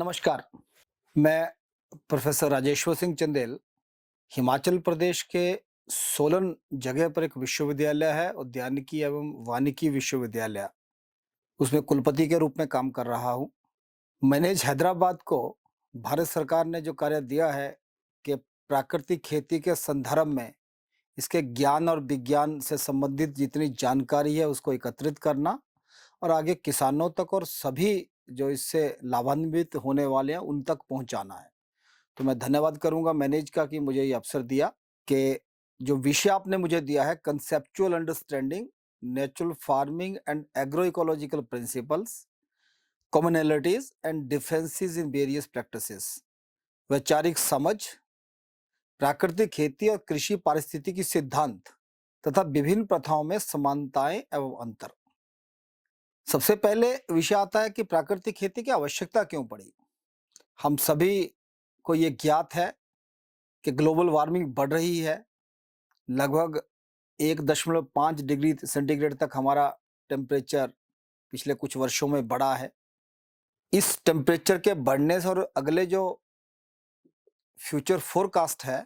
नमस्कार। मैं प्रोफेसर राजेश्वर सिंह चंदेल, हिमाचल प्रदेश के सोलन जगह पर एक विश्वविद्यालय है, उद्यानिकी एवं वानिकी विश्वविद्यालय, उसमें कुलपति के रूप में काम कर रहा हूँ। मैंने इस हैदराबाद को भारत सरकार ने जो कार्य दिया है कि प्राकृतिक खेती के संदर्भ में इसके ज्ञान और विज्ञान से संबंधित जितनी जानकारी है उसको एकत्रित करना और आगे किसानों तक और सभी जो इससे लाभान्वित होने वाले हैं उन तक पहुंचाना है। तो मैं धन्यवाद करूंगा मैनेज का कि मुझे ये अवसर दिया कि जो विषय आपने मुझे दिया है conceptual understanding natural farming and agro ecological principles commonalities and differences in various practices, वैचारिक समझ, प्राकृतिक खेती और कृषि पारिस्थितिकी सिद्धांत तथा विभिन्न प्रथाओं में समानताएं एवं अंतर। सबसे पहले विषय आता है कि प्राकृतिक खेती की आवश्यकता क्यों पड़ी। हम सभी को ये ज्ञात है कि ग्लोबल वार्मिंग बढ़ रही है। लगभग 1.5 डिग्री सेंटीग्रेड तक हमारा टेम्परेचर पिछले कुछ वर्षों में बढ़ा है। इस टेम्परेचर के बढ़ने से और अगले जो फ्यूचर फोरकास्ट है,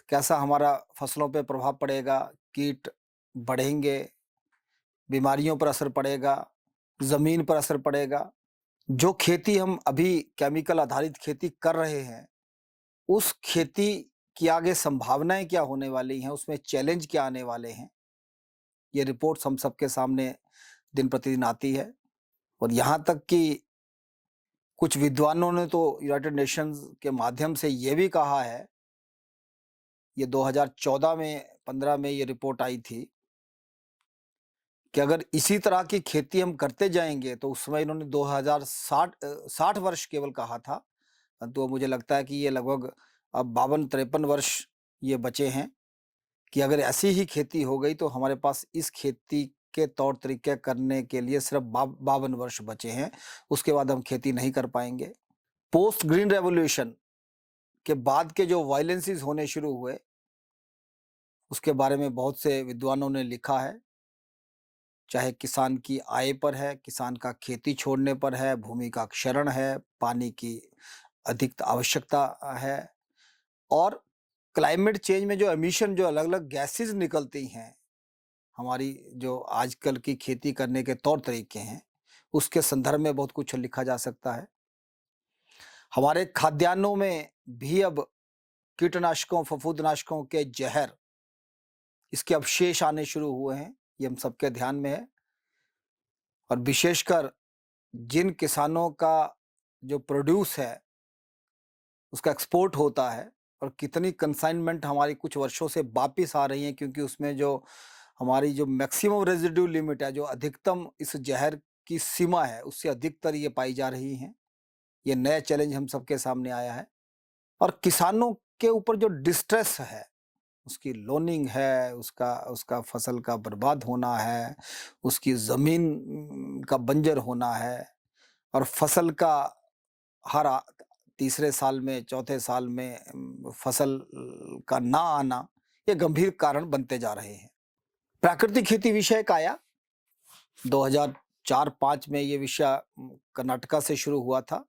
कैसा हमारा फसलों पे प्रभाव पड़ेगा, कीट बढ़ेंगे, बीमारियों पर असर पड़ेगा, ज़मीन पर असर पड़ेगा। जो खेती हम अभी केमिकल आधारित खेती कर रहे हैं, उस खेती की आगे संभावनाएं क्या होने वाली हैं, उसमें चैलेंज क्या आने वाले हैं, ये रिपोर्ट्स हम सबके सामने दिन प्रतिदिन आती है। और यहाँ तक कि कुछ विद्वानों ने तो यूनाइटेड नेशंस के माध्यम से ये भी कहा है, ये 2014 में 15 में ये रिपोर्ट आई थी कि अगर इसी तरह की खेती हम करते जाएंगे तो उस समय इन्होंने 60 वर्ष केवल कहा था, तो मुझे लगता है कि ये लगभग अब 52-53 वर्ष ये बचे हैं कि अगर ऐसी ही खेती हो गई तो हमारे पास इस खेती के तौर तरीके करने के लिए सिर्फ 52 वर्ष बचे हैं। उसके बाद हम खेती नहीं कर पाएंगे। पोस्ट ग्रीन रेवोल्यूशन के बाद के जो वायलेंसेस होने शुरू हुए, उसके बारे में बहुत से विद्वानों ने लिखा है। चाहे किसान की आय पर है, किसान का खेती छोड़ने पर है, भूमि का क्षरण है, पानी की अधिक आवश्यकता है और क्लाइमेट चेंज में जो एमिशन जो अलग-अलग गैसेस निकलती हैं, हमारी जो आजकल की खेती करने के तौर तरीके हैं, उसके संदर्भ में बहुत कुछ लिखा जा सकता है। हमारे खाद्यान्नों में भी अब कीटनाशकों, फफूंदनाशकों के ज़हर, इसके अवशेष आने शुरू हुए हैं, ये हम सबके ध्यान में है। और विशेषकर जिन किसानों का जो प्रोड्यूस है, उसका एक्सपोर्ट होता है और कितनी कंसाइनमेंट हमारी कुछ वर्षों से वापिस आ रही हैं, क्योंकि उसमें जो हमारी जो मैक्सिमम रेजिड्यू लिमिट है, जो अधिकतम इस ज़हर की सीमा है, उससे अधिकतर ये पाई जा रही हैं। ये नया चैलेंज हम सबके सामने आया है और किसानों के ऊपर जो डिस्ट्रेस है, उसकी लोनिंग है, उसका उसका फसल का बर्बाद होना है, उसकी ज़मीन का बंजर होना है और फसल का हर तीसरे साल में, चौथे साल में फसल का ना आना, ये गंभीर कारण बनते जा रहे हैं। प्राकृतिक खेती विषय एक आया 2004-5 में, ये विषय कर्नाटका से शुरू हुआ था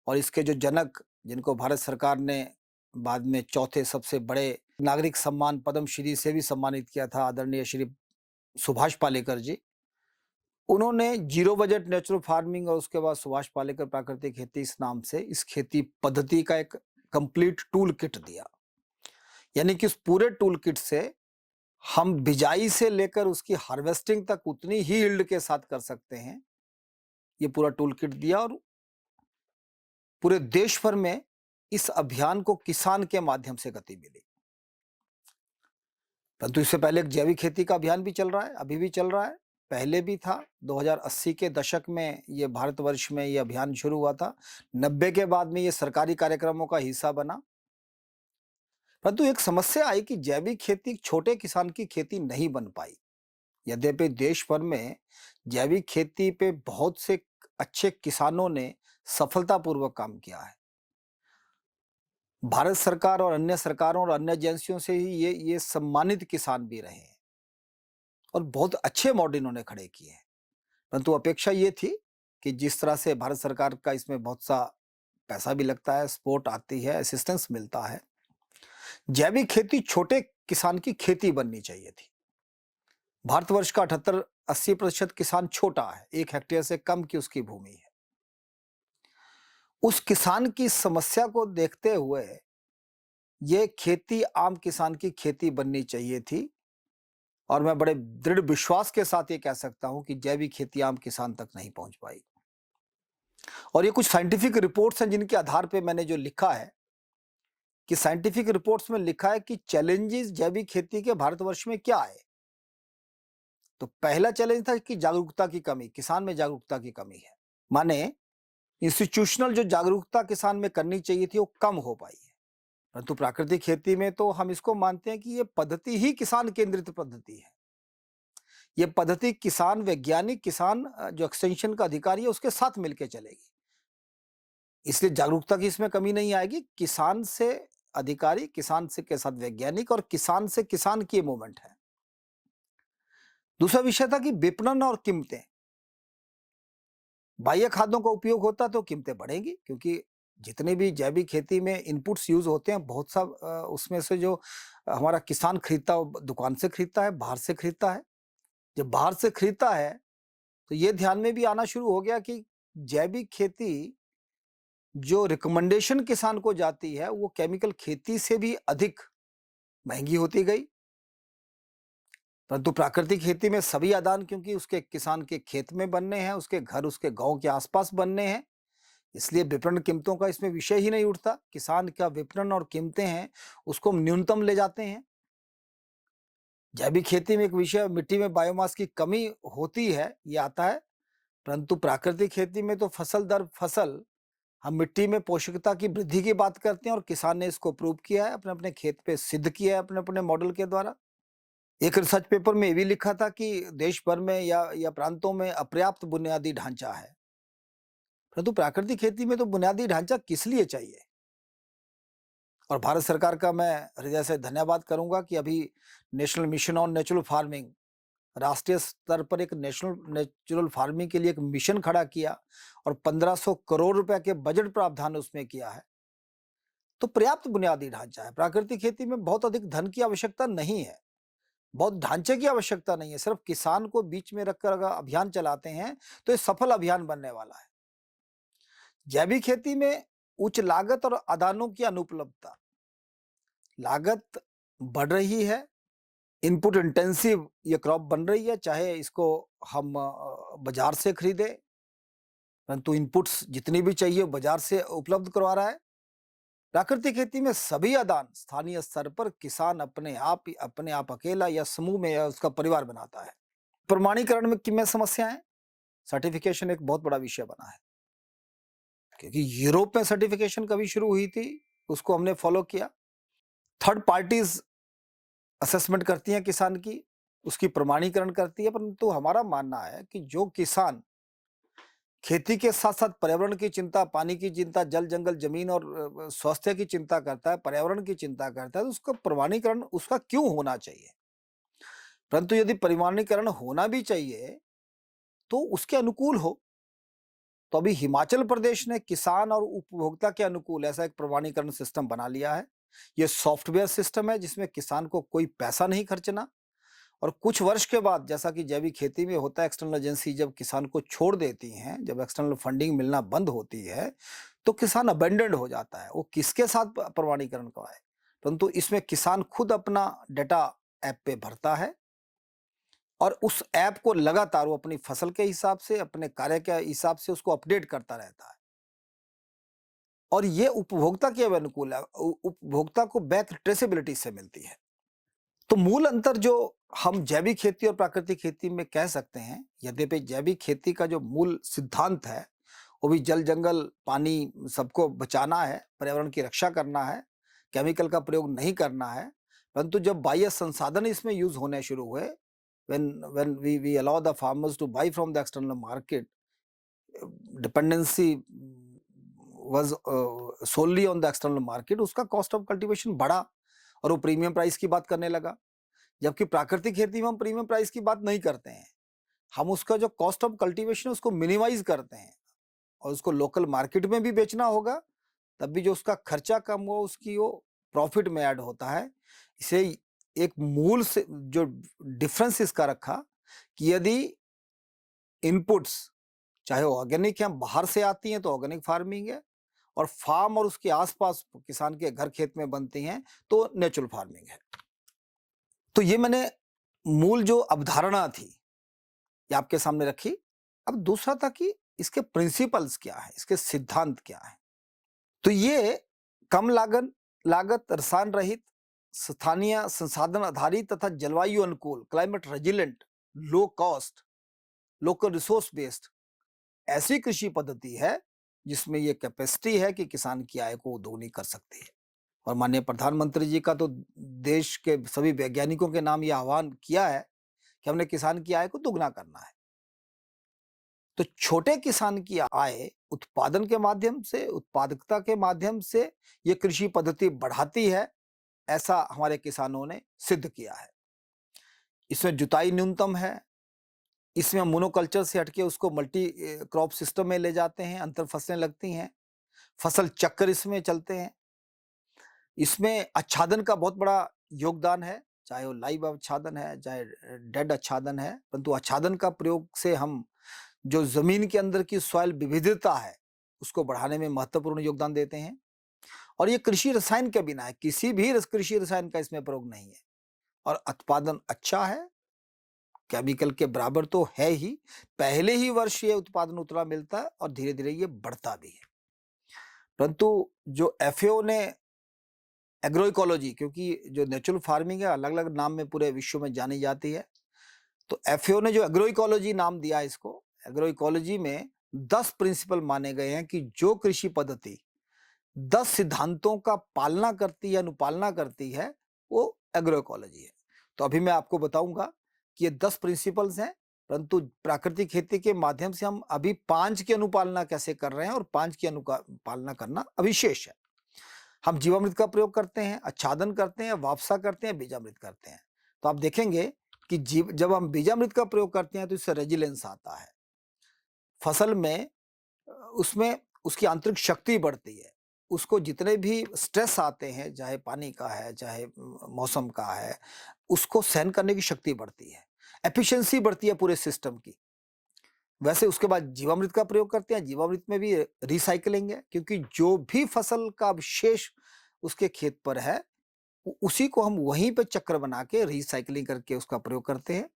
और इसके जो जनक, जिनको भारत सरकार ने बाद में चौथे सबसे बड़े नागरिक सम्मान पद्मश्री से भी सम्मानित किया था, आदरणीय श्री सुभाष पालेकर जी, उन्होंने जीरो बजट नेचुरल फार्मिंग और उसके बाद सुभाष पालेकर प्राकृतिक खेती इस नाम से इस खेती पद्धति का एक कंप्लीट टूल किट दिया। यानी कि उस पूरे टूल किट से हम बिजाई से लेकर उसकी हार्वेस्टिंग तक उतनी ही यील्ड के साथ कर सकते हैं, ये पूरा टूल किट दिया। और पूरे देश भर में इस अभियान को किसान के माध्यम से गति मिली। परंतु इससे पहले एक जैविक खेती का अभियान भी चल रहा है, अभी भी चल रहा है, पहले भी था। 2080 के दशक में ये भारतवर्ष में ये अभियान शुरू हुआ था। 90 के बाद में ये सरकारी कार्यक्रमों का हिस्सा बना। परंतु एक समस्या आई कि जैविक खेती छोटे किसान की खेती नहीं बन पाई। यद्यपि देश भर में जैविक खेती पे बहुत से अच्छे किसानों ने सफलतापूर्वक काम किया है। भारत सरकार और अन्य सरकारों और अन्य एजेंसियों से ही ये सम्मानित किसान भी रहे हैं और बहुत अच्छे मॉडल इन्होंने खड़े किए हैं। परंतु अपेक्षा ये थी कि जिस तरह से भारत सरकार का इसमें बहुत सा पैसा भी लगता है, सपोर्ट आती है, असिस्टेंस मिलता है। जैविक खेती छोटे किसान की खेती बननी चाहिए थी। भारतवर्ष का 78-80% किसान छोटा है, 1 हेक्टेयर से कम की उसकी भूमि है। उस किसान की समस्या को देखते हुए ये खेती आम किसान की खेती बननी चाहिए थी और मैं बड़े दृढ़ विश्वास के साथ ये कह सकता हूं कि जैविक खेती आम किसान तक नहीं पहुंच पाई। और ये कुछ साइंटिफिक रिपोर्ट्स हैं जिनके आधार पे मैंने जो लिखा है कि साइंटिफिक रिपोर्ट्स में लिखा है कि चैलेंजेस जैविक खेती के भारतवर्ष में क्या है। तो पहला चैलेंज था कि जागरूकता की कमी, किसान में जागरूकता की कमी है। माने इंस्टीट्यूशनल जो जागरूकता किसान में करनी चाहिए थी वो कम हो पाई है। परंतु प्राकृतिक खेती में तो हम इसको मानते हैं कि ये पद्धति ही किसान केंद्रित पद्धति है। ये पद्धति किसान वैज्ञानिक किसान जो एक्सटेंशन का अधिकारी है उसके साथ मिलकर चलेगी। इसलिए जागरूकता की इसमें कमी नहीं आएगी। किसान से अधिकारी, किसान से के साथ वैज्ञानिक और किसान से किसान की मूवमेंट है। दूसरा विषय था कि विपणन और कीमतें। बाह्य खाद्यों का उपयोग होता तो कीमतें बढ़ेंगी, क्योंकि जितने भी जैविक खेती में इनपुट्स यूज होते हैं बहुत सा उसमें से जो हमारा किसान खरीदता है दुकान से खरीदता है, बाहर से खरीदता है। जब बाहर से खरीदता है तो ये ध्यान में भी आना शुरू हो गया कि जैविक खेती जो रिकमेंडेशन किसान को जाती है वो केमिकल खेती से भी अधिक महंगी होती गई। परंतु प्राकृतिक खेती में सभी आदान क्योंकि उसके किसान के खेत में बनने हैं, उसके घर उसके गांव के आसपास बनने हैं, इसलिए विपणन कीमतों का इसमें विषय ही नहीं उठता। किसान का विपणन और कीमतें हैं उसको हम न्यूनतम ले जाते हैं। जैविक खेती में एक विषय मिट्टी में बायोमास की कमी होती है, ये आता है। परंतु प्राकृतिक खेती में तो फसल दर फसल हम मिट्टी में पोषकता की वृद्धि की बात करते हैं और किसान ने इसको प्रूव किया है, अपने अपने खेत पे सिद्ध किया है अपने अपने मॉडल के द्वारा। एक रिसर्च पेपर में ये भी लिखा था कि देश भर में या प्रांतों में अपर्याप्त बुनियादी ढांचा है। परंतु प्राकृतिक खेती में तो बुनियादी ढांचा किस लिए चाहिए। और भारत सरकार का मैं हृदय से धन्यवाद करूंगा कि अभी national mission on natural farming, राष्ट्रीय स्तर पर एक नेशनल नेचुरल फार्मिंग के लिए एक मिशन खड़ा किया और 1500 करोड़ रुपए के बजट प्रावधान उसमें किया है। तो पर्याप्त बुनियादी ढांचा है। प्राकृतिक खेती में बहुत अधिक धन की आवश्यकता नहीं है, बहुत ढांचे की आवश्यकता नहीं है। सिर्फ किसान को बीच में रखकर अगर अभियान चलाते हैं तो ये सफल अभियान बनने वाला है। जैविक खेती में उच्च लागत और आदानों की अनुपलब्धता, लागत बढ़ रही है, इनपुट इंटेंसिव ये क्रॉप बन रही है, चाहे इसको हम बाजार से खरीदें, परंतु इनपुट्स जितनी भी चाहिए बाजार से उपलब्ध करवा रहा है। प्राकृतिक खेती में सभी आदान स्थानीय स्तर पर किसान अपने आप अकेला या समूह में या उसका परिवार बनाता है। प्रमाणीकरण में किन समस्याएं, सर्टिफिकेशन एक बहुत बड़ा विषय बना है, क्योंकि यूरोप में सर्टिफिकेशन कभी शुरू हुई थी उसको हमने फॉलो किया। थर्ड पार्टीज असेसमेंट करती हैं किसान की, उसकी प्रमाणीकरण करती है। परंतु हमारा मानना है कि जो किसान खेती के साथ साथ पर्यावरण की चिंता, पानी की चिंता, जल जंगल जमीन और स्वास्थ्य की चिंता करता है, पर्यावरण की चिंता करता है, तो उसका प्रमाणीकरण उसका क्यों होना चाहिए। परंतु यदि प्रमाणीकरण होना भी चाहिए तो उसके अनुकूल हो। तो अभी हिमाचल प्रदेश ने किसान और उपभोक्ता के अनुकूल ऐसा एक प्रमाणीकरण सिस्टम बना लिया है। यह सॉफ्टवेयर सिस्टम है जिसमें किसान को कोई पैसा नहीं खर्चना, और कुछ वर्ष के बाद जैसा कि जैविक खेती में होता है, एक्सटर्नल एजेंसी जब किसान को छोड़ देती हैं, जब एक्सटर्नल फंडिंग मिलना बंद होती है तो किसान अबेंडेंड हो जाता है। वो किसके साथ प्रमाणीकरण करवाए। परंतु इसमें किसान खुद अपना डेटा ऐप पे भरता है और उस ऐप को लगातार वो अपनी फसल के हिसाब से, अपने कार्य के हिसाब से उसको अपडेट करता रहता है। और ये उपभोक्ता के अनुकूल है, उपभोक्ता को बैक ट्रेसेबिलिटी से मिलती है। तो मूल अंतर जो हम जैविक खेती और प्राकृतिक खेती में कह सकते हैं, यद्यपि जैविक खेती का जो मूल सिद्धांत है वो भी जल जंगल पानी सबको बचाना है, पर्यावरण की रक्षा करना है, केमिकल का प्रयोग नहीं करना है। परंतु जब बाह्य संसाधन इसमें यूज होने शुरू हुए, when we allow the farmers to buy from the external market, dependency was solely on the external market, उसका कॉस्ट ऑफ कल्टीवेशन बढ़ा और वो प्रीमियम प्राइस की बात करने लगा। जबकि प्राकृतिक खेती में हम प्रीमियम प्राइस की बात नहीं करते हैं, हम उसका जो कॉस्ट ऑफ कल्टीवेशन उसको मिनिमाइज करते हैं। और उसको लोकल मार्केट में भी बेचना होगा, तब भी जो उसका खर्चा कम हुआ उसकी वो प्रॉफिट में ऐड होता है। इसे एक मूल से जो डिफरेंस इसका रखा कि यदि इनपुट्स चाहे ऑर्गेनिक या बाहर से आती हैं तो ऑर्गेनिक फार्मिंग है, और फार्म और उसके आसपास किसान के घर खेत में बनती हैं तो नेचुरल फार्मिंग है। तो ये मैंने मूल जो अवधारणा थी ये आपके सामने रखी। अब दूसरा था कि इसके प्रिंसिपल्स क्या है, इसके सिद्धांत क्या है। तो ये कम लागत रसायन रहित, स्थानीय संसाधन आधारित तथा जलवायु अनुकूल, climate resilient, low cost, local resource based ऐसी कृषि पद्धति है जिसमें ये कैपेसिटी है कि किसान की आय को दोगुनी कर सकती है। और माननीय प्रधानमंत्री जी का तो देश के सभी वैज्ञानिकों के नाम ये आह्वान किया है कि हमने किसान की आय को दुगना करना है। तो छोटे किसान की आय उत्पादन के माध्यम से, उत्पादकता के माध्यम से ये कृषि पद्धति बढ़ाती है, ऐसा हमारे किसानों ने सिद्ध किया है। इसमें जुताई न्यूनतम है, इसमें मोनोकल्चर से हटके उसको मल्टी क्रॉप सिस्टम में ले जाते हैं, अंतर फसलें लगती हैं, फसल चक्कर इसमें चलते हैं। इसमें आच्छादन का बहुत बड़ा योगदान है, चाहे वो लाइव आच्छादन है, चाहे डेड आच्छादन है, परंतु आच्छादन का प्रयोग से हम जो जमीन के अंदर की सॉइल विविधता है उसको बढ़ाने में महत्वपूर्ण योगदान देते हैं। और ये कृषि रसायन के बिना है, किसी भी कृषि रसायन का इसमें प्रयोग नहीं है, और उत्पादन अच्छा है, केमिकल के बराबर तो है ही, पहले ही वर्ष ये उत्पादन उतना मिलता है और धीरे धीरे ये बढ़ता भी है। परंतु जो एफएओ ने एग्रो इकोलॉजी, क्योंकि जो नेचुरल फार्मिंग है अलग अलग नाम में पूरे विश्व में जानी जाती है, तो एफएओ ने जो एग्रो इकोलॉजी नाम दिया है इसको, एग्रो इकोलॉजी में 10 प्रिंसिपल माने गए हैं कि जो कृषि पद्धति 10 सिद्धांतों का पालना करती है, अनुपालना करती है, वो एग्रो इकोलॉजी है। तो अभी मैं आपको बताऊंगा कि ये 10 प्रिंसिपल्स हैं, परंतु प्राकृतिक खेती के माध्यम से हम अभी 5 की अनुपालना कैसे कर रहे हैं, और 5 की अनुपालना करना अभी शेष है। हम जीवामृत का प्रयोग करते हैं, आच्छादन करते हैं, वापसा करते हैं, बीजामृत करते हैं। तो आप देखेंगे कि जब हम बीजामृत का प्रयोग करते हैं तो इससे रेजिलेंस आता है, फसल में उसमें उसकी आंतरिक शक्ति बढ़ती है, उसको जितने भी स्ट्रेस आते हैं, चाहे पानी का है, चाहे मौसम का है, उसको सहन करने की शक्ति बढ़ती है, एफिशिएंसी बढ़ती है पूरे सिस्टम की। वैसे उसके बाद जीवामृत का प्रयोग करते हैं, जीवामृत में भी रिसाइकलिंग है, क्योंकि जो भी फसल का अवशेष उसके खेत पर है उसी को हम वहीं पे चक्र बना के रिसाइकलिंग करके उसका प्रयोग करते हैं।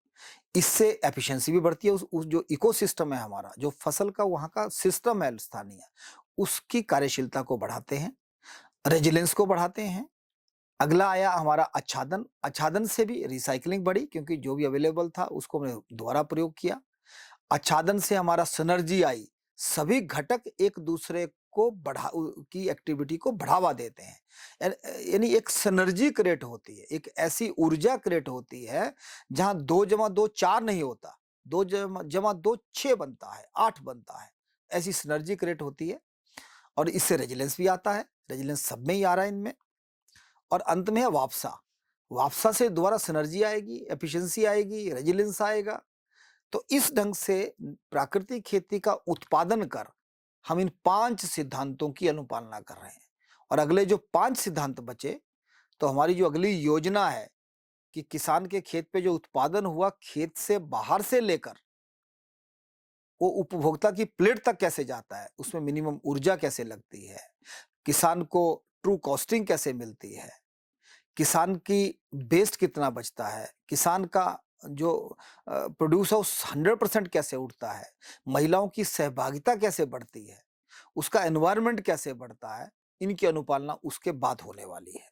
इससे एफिशिएंसी भी बढ़ती है, उस जो इकोसिस्टम है हमारा, जो फसल का वहाँ का सिस्टम है स्थानीय, उसकी कार्यशीलता को बढ़ाते हैं, रेजिलेंस को बढ़ाते हैं। अगला आया हमारा आच्छादन, आच्छादन से भी रिसाइकलिंग बढ़ी, क्योंकि जो भी अवेलेबल था उसको हमने दोबारा प्रयोग किया। आच्छादन से हमारा सिनर्जी आई, सभी घटक एक दूसरे को की एक्टिविटी को बढ़ावा देते हैं, यानी एक सिनर्जी क्रिएट होती है, एक ऐसी ऊर्जा क्रिएट होती है जहां 2 जमा 2 4 नहीं होता, 2 जमा 2 6 बनता है, 8 बनता है, ऐसी सिनर्जी क्रिएट होती है। और इससे रेजिलेंस भी आता है, रेजिलेंस सब में ही आ रहा है इनमें। और अंत में है वापसा, वापसा से दोबारा सिनर्जी आएगी, एफिशिएंसी आएगी, रेजिलेंस आएगा। तो इस ढंग से प्राकृतिक खेती का उत्पादन कर हम इन 5 सिद्धांतों की अनुपालना कर रहे हैं। और अगले जो 5 सिद्धांत बचे, तो हमारी जो अगली योजना है कि किसान के खेत पे जो उत्पादन हुआ खेत से बाहर से लेकर वो उपभोक्ता की प्लेट तक कैसे जाता है, उसमें मिनिमम ऊर्जा कैसे लगती है, किसान को ट्रू कॉस्टिंग कैसे मिलती है, किसान की वेस्ट कितना बचता है, किसान का जो प्रोड्यूस है 100% कैसे उठता है, महिलाओं की सहभागिता कैसे बढ़ती है, उसका एनवायरनमेंट कैसे बढ़ता है, इनकी अनुपालना उसके बाद होने वाली है।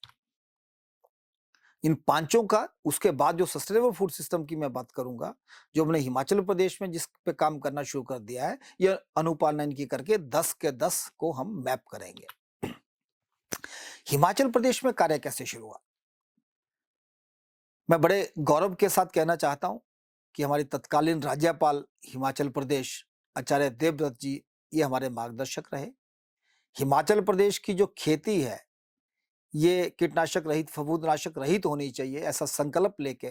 इन पांचों का उसके बाद जो सस्टेनेबल फूड सिस्टम की मैं बात करूंगा, जो हमने हिमाचल प्रदेश में जिस पे काम करना शुरू कर दिया है, यह अनुपालना इनकी करके 10 के 10 को हम मैप करेंगे। हिमाचल प्रदेश में कार्य कैसे शुरू हुआ? मैं बड़े गौरव के साथ कहना चाहता हूं कि हमारे तत्कालीन राज्यपाल हिमाचल प्रदेश आचार्य देवव्रत जी ये हमारे मार्गदर्शक रहे। हिमाचल प्रदेश की जो खेती है ये कीटनाशक रहित, फफूंदनाशक रहित होनी चाहिए, ऐसा संकल्प लेके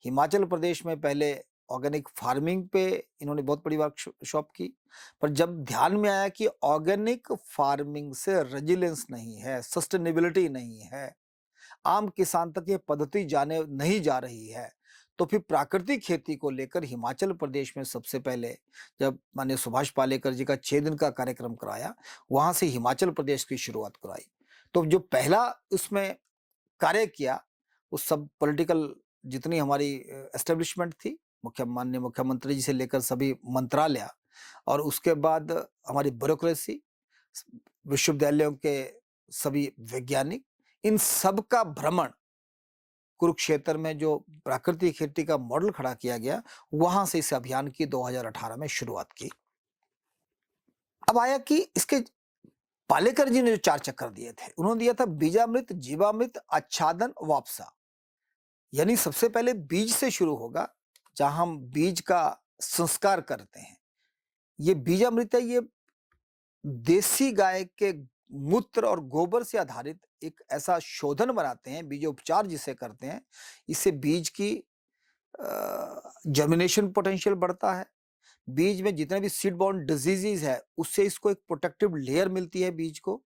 हिमाचल प्रदेश में पहले ऑर्गेनिक फार्मिंग पे इन्होंने बहुत बड़ी वर्कशॉप की, पर जब ध्यान में आया कि ऑर्गेनिक फार्मिंग से रेजिलियंस नहीं है, सस्टेनेबिलिटी नहीं है, आम किसान तक ये पद्धति जाने नहीं जा रही है, तो फिर प्राकृतिक खेती को लेकर हिमाचल प्रदेश में सबसे पहले जब माननीय सुभाष पालेकर जी का 6 दिन का कार्यक्रम कराया, वहां से हिमाचल प्रदेश की शुरुआत कराई। तो जो पहला उसमें कार्य किया, उस सब पॉलिटिकल जितनी हमारी एस्टेब्लिशमेंट थी, माननीय मुख्यमंत्री जी से लेकर सभी मंत्रालय और उसके बाद हमारी ब्यूरोक्रेसी, विश्वविद्यालयों के सभी वैज्ञानिक, इन सब का भ्रमण कुरुक्षेत्र में जो प्राकृतिक खेती का मॉडल खड़ा किया गया, वहां से इस अभियान की 2018 में शुरुआत की। अब आया कि इसके पालेकर जी ने जो 4 चक्कर दिए थे, उन्होंने दिया था बीजामृत, जीवामृत, आच्छादन, वापसा। यानी सबसे पहले बीज से शुरू होगा, जहां हम बीज का संस्कार करते हैं। ये बीजामृत है, ये देसी गाय के मूत्र और गोबर से आधारित एक ऐसा शोधन बनाते हैं, बीजोपचार जिसे करते हैं। इससे बीज की जर्मिनेशन पोटेंशियल बढ़ता है। बीज में जितने भी सीड बॉर्न डिजीजेज है, उससे इसको एक प्रोटेक्टिव लेयर मिलती है बीज को।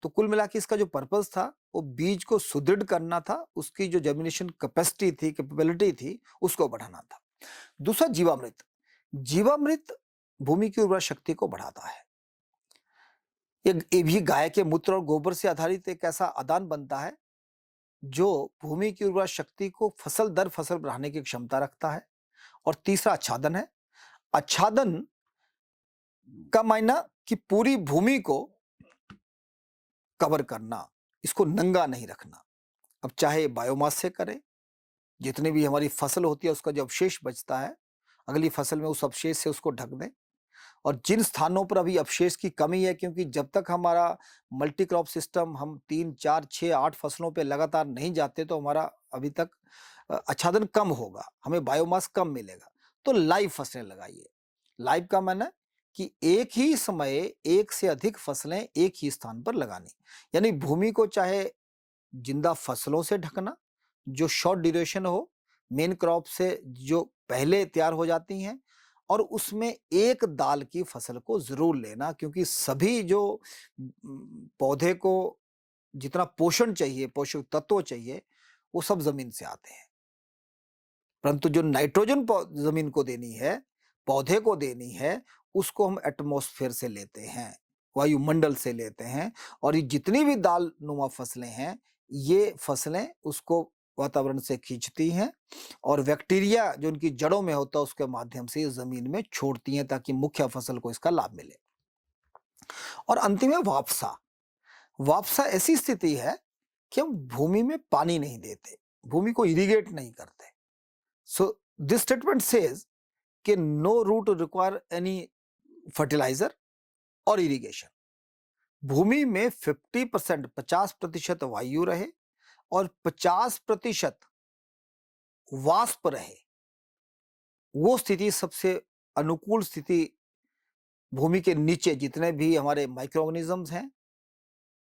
तो कुल मिला के इसका जो पर्पस था, वो बीज को सुदृढ़ करना था, उसकी जो जर्मिनेशन कैपेसिटी थी, कैपेबिलिटी थी, उसको बढ़ाना था। दूसरा जीवामृत। जीवामृत भूमि की उर्वरा शक्ति को बढ़ाता है। ये भी गाय के मूत्र और गोबर से आधारित एक ऐसा आदान बनता है जो भूमि की उर्वरा शक्ति को फसल दर फसल बढ़ाने की क्षमता रखता है। और तीसरा आच्छादन है। आच्छादन का मायना कि पूरी भूमि को कवर करना, इसको नंगा नहीं रखना। अब चाहे बायोमास से करें, जितनी भी हमारी फसल होती है उसका जो अवशेष बचता है, अगली फसल में उस अवशेष से उसको ढक दें। और जिन स्थानों पर अभी अवशेष की कमी है, क्योंकि जब तक हमारा मल्टी क्रॉप सिस्टम हम 3, 4, 6, 8 फसलों पे लगातार नहीं जाते, तो हमारा अभी तक आच्छादन कम होगा, हमें बायोमास कम मिलेगा। तो लाइव फसलें लगाइए। लाइव का माना कि एक ही समय एक से अधिक फसलें एक ही स्थान पर लगानी, यानी भूमि को चाहे जिंदा फसलों से ढकना जो शॉर्ट ड्यूरेशन हो, मेन क्रॉप से जो पहले तैयार हो जाती हैं, और उसमें एक दाल की फसल को जरूर लेना, क्योंकि सभी जो पौधे को जितना पोषण चाहिए, पोषक तत्व चाहिए, वो सब जमीन से आते हैं। परंतु जो नाइट्रोजन जमीन को देनी है, पौधे को देनी है, उसको हम एटमॉस्फेयर से लेते हैं, वायुमंडल से लेते हैं। और ये जितनी भी दाल नुमा फसलें हैं, ये फसलें उसको वातावरण से खींचती हैं और बैक्टीरिया जो उनकी जड़ों में होता है उसके माध्यम से जमीन में छोड़ती हैं, ताकि मुख्य फसल को इसका लाभ मिले। और अंतिम है वापसा। वापसा ऐसी स्थिति है कि हम भूमि में पानी नहीं देते, भूमि को इरिगेट नहीं करते। सो दिस स्टेटमेंट सेज कि no root require any fertiliser और इरिगेशन। भूमि में 50% वायु रहे और 50% वाष्प रहे, वो स्थिति सबसे अनुकूल स्थिति भूमि के नीचे जितने भी हमारे माइक्रो ऑर्गेनिजम्स हैं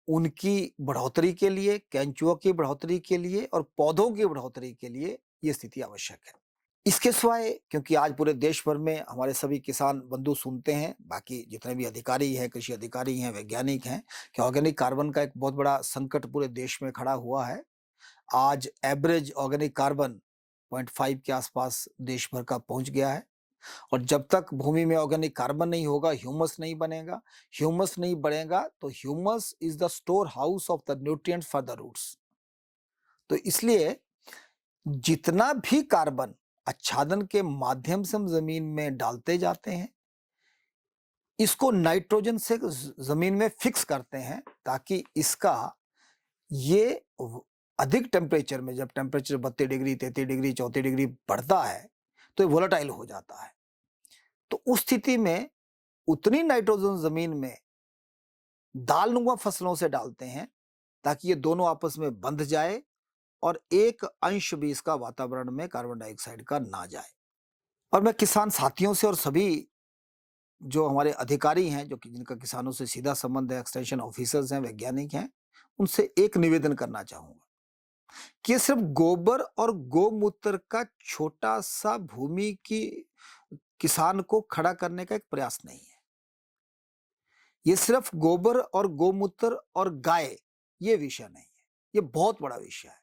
उनकी बढ़ोतरी के लिए, केंचुआ की बढ़ोतरी के लिए और पौधों की बढ़ोतरी के लिए ये स्थिति आवश्यक है। इसके सिवाय, क्योंकि आज पूरे देश भर में हमारे सभी किसान बंधु सुनते हैं, बाकी जितने भी अधिकारी हैं, कृषि अधिकारी हैं, वैज्ञानिक हैं, कि ऑर्गेनिक कार्बन का एक बहुत बड़ा संकट पूरे देश में खड़ा हुआ है। आज एवरेज ऑर्गेनिक कार्बन 0.5 के आसपास देश भर का पहुंच गया है। और जब तक भूमि में ऑर्गेनिक कार्बन नहीं होगा, ह्यूमस नहीं बनेगा। ह्यूमस नहीं बढ़ेगा तो humus is the store house of the nutrients for the roots. तो इसलिए जितना भी कार्बन आच्छादन के माध्यम से हम जमीन में डालते जाते हैं, इसको नाइट्रोजन से जमीन में फिक्स करते हैं, ताकि इसका ये अधिक टेम्परेचर में, जब टेम्परेचर 32 डिग्री, 33 डिग्री, 34 डिग्री बढ़ता है, तो ये वोलेटाइल हो जाता है। तो उस स्थिति में उतनी नाइट्रोजन जमीन में दालनुमा फसलों से डालते हैं, ताकि ये दोनों आपस में बंध जाए और एक अंश भी इसका वातावरण में कार्बन डाइऑक्साइड का ना जाए। और मैं किसान साथियों से और सभी जो हमारे अधिकारी हैं, जो कि जिनका किसानों से सीधा संबंध है, एक्सटेंशन ऑफिसर्स हैं, वैज्ञानिक हैं, उनसे एक निवेदन करना चाहूंगा कि ये सिर्फ गोबर और गौमूत्र का छोटा-सा भूमि की किसान को खड़ा करने का एक प्रयास नहीं है। ये सिर्फ गोबर और गौमूत्र और गाय, ये विषय नहीं है। ये बहुत बड़ा विषय है।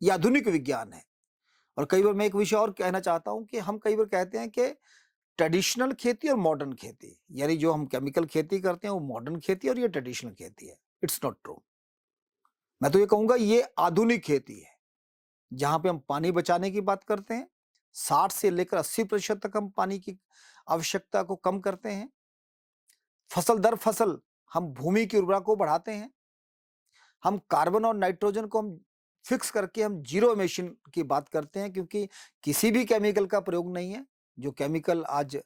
ये आधुनिक विज्ञान है। और कई बार मैं एक विषय और कहना चाहता हूँ कि हम कई बार कहते हैं कि ट्रेडिशनल खेती और मॉडर्न खेती, यानी जो हम केमिकल खेती करते हैं वो मॉडर्न खेती और ये ट्रेडिशनल खेती है। It's not true. मैं तो ये कहूँगा ये आधुनिक खेती है, जहाँ पे हम पानी बचाने की बात करते हैं, 60 से लेकर 80% तक हम पानी की आवश्यकता को कम करते हैं। फसल दर फसल हम भूमि की उर्वरता को बढ़ाते हैं। हम कार्बन और नाइट्रोजन को हम फिक्स करके हम जीरो एमिशन की बात करते हैं, क्योंकि किसी भी केमिकल का प्रयोग नहीं है। जो केमिकल आज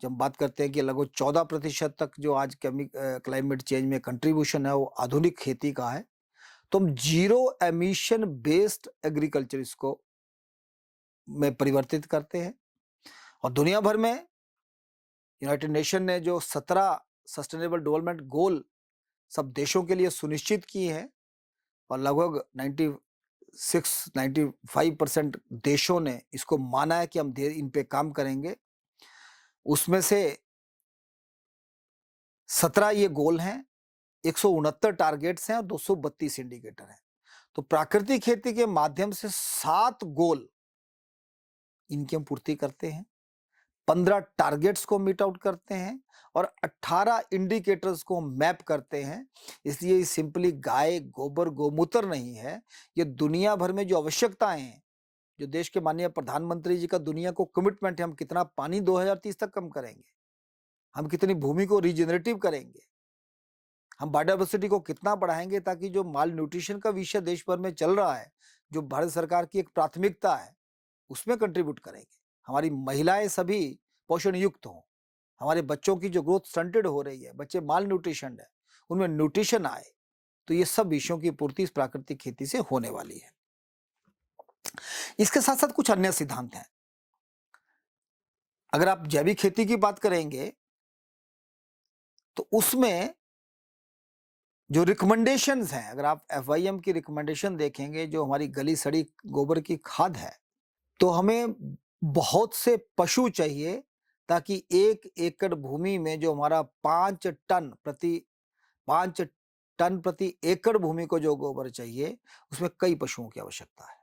जब बात करते हैं कि लगभग 14% तक जो आज क्लाइमेट चेंज में कंट्रीब्यूशन है वो आधुनिक खेती का है। तो हम जीरो एमिशन बेस्ड एग्रीकल्चर इसको में परिवर्तित करते हैं। और दुनिया भर में यूनाइटेड नेशन ने जो 17 सस्टेनेबल डेवलपमेंट गोल सब देशों के लिए सुनिश्चित किए हैं, और लगभग 96-95% देशों ने इसको माना है कि हम इन पे काम करेंगे। उसमें से 17 ये गोल हैं, 169 टारगेट्स हैं और 232 इंडिकेटर हैं। तो प्राकृतिक खेती के माध्यम से 7 गोल इनकी हम पूर्ति करते हैं, 15 टारगेट्स को मीट आउट करते हैं और 18 इंडिकेटर्स को मैप करते हैं। इसलिए सिंपली गाय, गोबर, गौमूत्र नहीं है, ये दुनिया भर में जो आवश्यकताएं हैं, जो देश के माननीय प्रधानमंत्री जी का दुनिया को कमिटमेंट है, हम कितना पानी 2030 तक कम करेंगे, हम कितनी भूमि को रीजनरेटिव करेंगे, हम बायोडाइवर्सिटी को कितना बढ़ाएंगे, ताकि जो माल न्यूट्रिशन का विषय देश भर में चल रहा है, जो भारत सरकार की एक प्राथमिकता है, उसमें कंट्रीब्यूट करेंगे। हमारी महिलाएं सभी पोषण युक्त हों, हमारे बच्चों की जो ग्रोथ स्टंटेड हो रही है, बच्चे माल न्यूट्रिशन है, उनमें न्यूट्रिशन आए, तो ये सब विषयों की पूर्ति इस प्राकृतिक खेती से होने वाली है। इसके साथ साथ कुछ अन्य सिद्धांत हैं। अगर आप जैविक खेती की बात करेंगे तो उसमें जो रिकमेंडेशंस हैं, अगर आप FIM की रिकमेंडेशन देखेंगे, जो हमारी गली सड़ी गोबर की खाद है, तो हमें बहुत से पशु चाहिए, ताकि 1 एकड़ भूमि में जो हमारा 5 टन प्रति एकड़ भूमि को जो गोबर चाहिए, उसमें कई पशुओं की आवश्यकता है।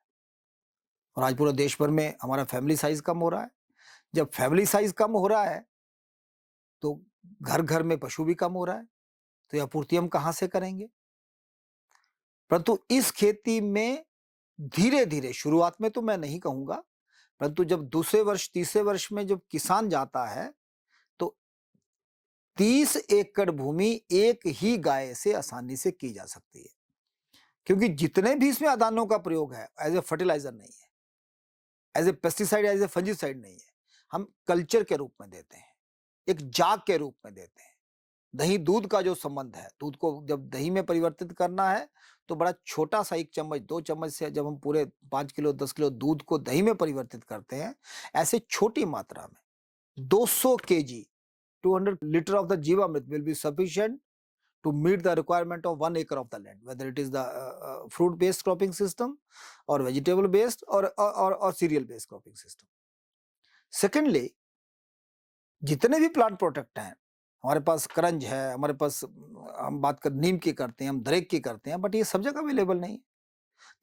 और आज पूरे देश भर में हमारा फैमिली साइज कम हो रहा है। जब फैमिली साइज कम हो रहा है तो घर घर में पशु भी कम हो रहा है, तो यह पूर्ति हम कहां से करेंगे? परंतु इस खेती में धीरे धीरे, शुरुआत में तो मैं नहीं कहूंगा, परंतु जब दूसरे वर्ष, तीसरे वर्ष में जब किसान जाता है, तो 30 एकड़ भूमि एक ही गाय से आसानी से की जा सकती है, क्योंकि जितने भी इसमें अदानों का प्रयोग है, एज ए फर्टिलाइजर नहीं है, as a pesticide, as a fungicide नहीं है, हम कल्चर के रूप में देते हैं, एक जाग के रूप में देते हैं। दही दूध का जो संबंध है, दूध को जब दही में परिवर्तित करना है, तो बड़ा छोटा सा 1 चम्मच 2 चम्मच से जब हम पूरे 5 किलो 10 किलो दूध को दही में परिवर्तित करते हैं, ऐसे छोटी मात्रा में 200 KG 200 litre of the Jeevamrut will be sufficient to meet the requirement of 1 acre of the land, whether it is the fruit based cropping system or vegetable based or cereal based cropping system. Secondly, जितने भी plant product हैं, हमारे पास करंज है, हमारे पास हम बात कर नीम की करते हैं, हम दरेक की करते हैं, बट ये सब जगह अवेलेबल नहीं है।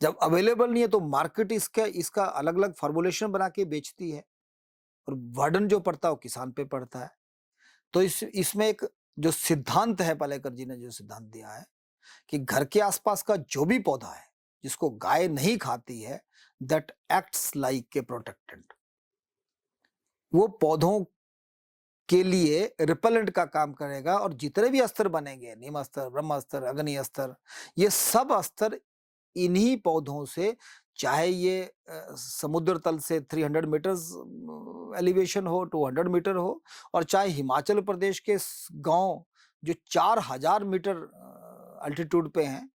जब अवेलेबल नहीं है तो मार्केट इसका अलग अलग फॉर्मुलेशन बना के बेचती है, और बर्डन जो पड़ता है वो किसान पे पड़ता है। तो इसमें एक जो सिद्धांत है, पालेकर जी ने जो सिद्धांत दिया है कि घर के आसपास का जो भी पौधा है जिसको गाय नहीं खाती है, that acts like a protectant, वो पौधों के लिए रिपेलेंट का काम करेगा। और जितने भी अस्त्र बनेंगे, नीम अस्त्र, ब्रह्मास्त्र, अग्नि अस्त्र, ये सब अस्त्र इन्हीं पौधों से, चाहे ये समुद्र तल से 300 मीटर्स एलिवेशन हो, 200 मीटर हो, और चाहे हिमाचल प्रदेश के गांव जो 4000 मीटर अल्टीट्यूड पे हैं,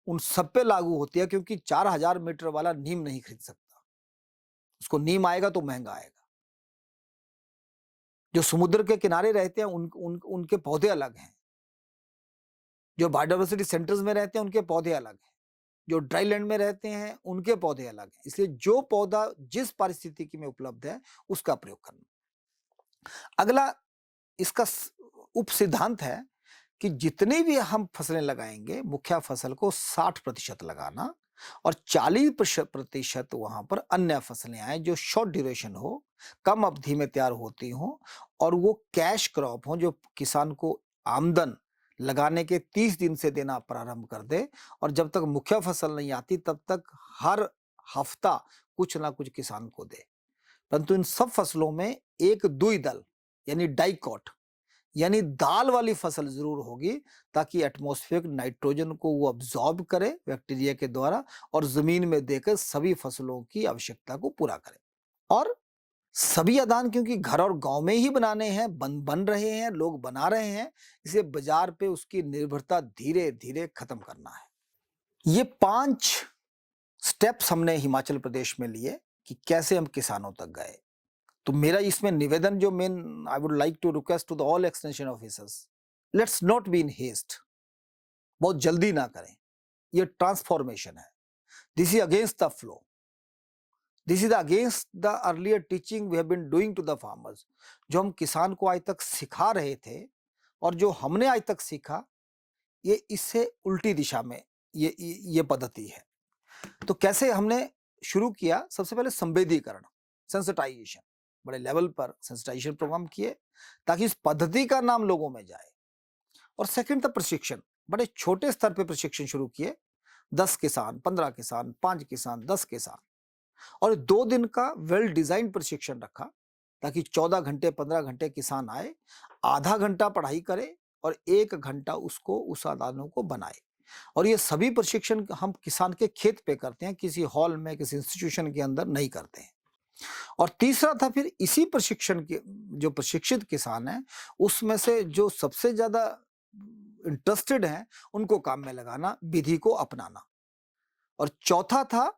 उन सब पे लागू होती है, क्योंकि 4000 मीटर वाला नीम नहीं खरीद सकता, उसको नीम आएगा तो महंगा आएगा। जो समुद्र के किनारे रहते हैं उनके पौधे अलग हैं, जो बायोडाइवर्सिटी सेंटर्स में रहते हैं उनके पौधे अलग हैं, जो ड्राई लैंड में रहते हैं उनके पौधे अलग हैं। इसलिए जो पौधा जिस पारिस्थितिकी में उपलब्ध है उसका प्रयोग करना। अगला इसका उप सिद्धांत है कि जितनी भी हम फसलें लगाएंगे, मुख्य फसल को 60% लगाना और 40% वहां पर अन्य फसलें आए जो शॉर्ट ड्यूरेशन हो, कम अवधि में तैयार होती हो और वो कैश क्रॉप हो जो किसान को आमदन लगाने के 30 दिन से देना प्रारंभ कर दे और जब तक मुख्य फसल नहीं आती तब तक हर हफ्ता कुछ ना कुछ किसान को दे। परंतु इन सब फसलों में एक द्विदल यानी डाइकॉट यानी दाल वाली फसल जरूर होगी ताकि एटमॉस्फेरिक नाइट्रोजन को वो अब्सॉर्ब करे बैक्टीरिया के द्वारा और जमीन में देकर सभी फसलों की आवश्यकता को पूरा करे। और सभी आदान क्योंकि घर और गांव में ही बनाने हैं, बन रहे हैं, लोग बना रहे हैं, इसलिए बाजार पे उसकी निर्भरता धीरे धीरे खत्म करना है। ये 5 स्टेप्स हमने हिमाचल प्रदेश में लिए कि कैसे हम किसानों तक गए। तो मेरा इसमें निवेदन जो main I would like to request to the all extension officers, let's not be in haste. बहुत जल्दी ना करें, ये ट्रांसफॉर्मेशन है। This is against the flow, this is against the earlier teaching we have been doing to the farmers. जो हम किसान को आज तक सिखा रहे थे और जो हमने आज तक सीखा, ये इससे उल्टी दिशा में ये पद्धति है। तो कैसे हमने शुरू किया? सबसे पहले संवेदीकरण, सेंसिटाइजेशन, बड़े लेवल पर सेंसिटाइजेशन प्रोग्राम किए ताकि इस पद्धति का नाम लोगों में जाए। और सेकंड था प्रशिक्षण, बड़े छोटे स्तर पे प्रशिक्षण शुरू किए, 10 किसान, 15 किसान, 5 किसान, 10 किसान, और 2 दिन का वेल डिजाइन प्रशिक्षण रखा ताकि 14 घंटे 15 घंटे किसान आए, आधा घंटा पढ़ाई करे और 1 घंटा उसको उस आदानों को बनाए। और ये सभी प्रशिक्षण हम किसान के खेत पे करते हैं, किसी हॉल में, किसी इंस्टीट्यूशन के अंदर नहीं करते हैं। और तीसरा था फिर इसी प्रशिक्षण के जो प्रशिक्षित किसान हैं उसमें से जो सबसे ज्यादा इंटरेस्टेड हैं उनको काम में लगाना, विधि को अपनाना। और चौथा था